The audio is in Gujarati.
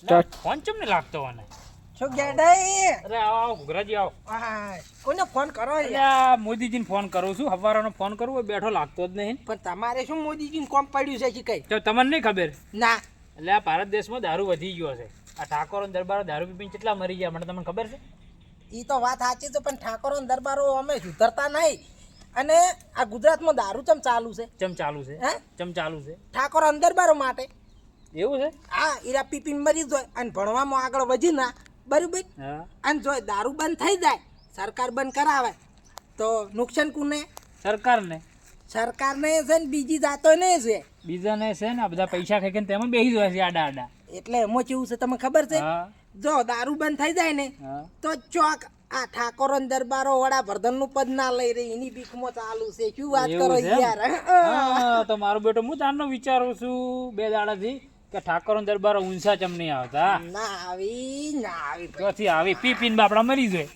ફોન ચમ ને લાગતો મને શું ગેડાઈ અરે આવો ઘુઘરાજી આવો હા કોને ફોન કરો અરે યાર? આ મોદીજીને ફોન કરું છું હવારનો ફોન કરું હોય બેઠો લાગતો જ નહીં પણ તમારે શું મોદીજીને કોમ પડ્યું છે કે કઈ તો તમને નહીં ખબર ના એટલે આ ભારત દેશમાં દારૂ વધી ગયો છે આ ઠાકોરો ને દરબારો દારૂ પીપીને કેટલા મરી ગયા મને તમને ખબર છે ઈ તો વાત સાચી છે પણ ઠાકોરો ને દરબારો અમે સુધરતા નહીં અને આ ગુજરાતમાં દારૂ ચમ ચાલુ છે ચમ ચાલુ છે હે ચમ ચાલુ છે ઠાકોરો ને દરબારો માટે એવું છે હા ઈરા પીપીને મરી જાય અને ભણવામાં આગળ વધી ના બરાબર હા અને જો દારૂ બંધ થઈ જાય સરકાર બંધ કરાવે તો નુકસાન કોને? સરકારને સરકારને છે ને બીજી જાતોને છે બીજાને છે ને આ બધા પૈસા ખાઈને તેમાં બેસી જાય છે આડા આડા એટલે એમાં કેવું છે તમને ખબર છે હા જો દારૂ બંધ થઈ જાય ને હા તો ચોક આ ઠાકોરો ને દરબારો વડાપ્રધાન નું પદ ના લઈ રહી એની બીકમાં ચાલુ છે શું વાત એવું કરો છે એમ? યાર હા તો મારો બેટો હું તારનો વિચારું છું 2 દાડાથી કે ઠાકોર દરબારો ઊંચા ચમ નહીં આવતા ના આવી ચોથી આવી પી પીને બાપડા મરી જાય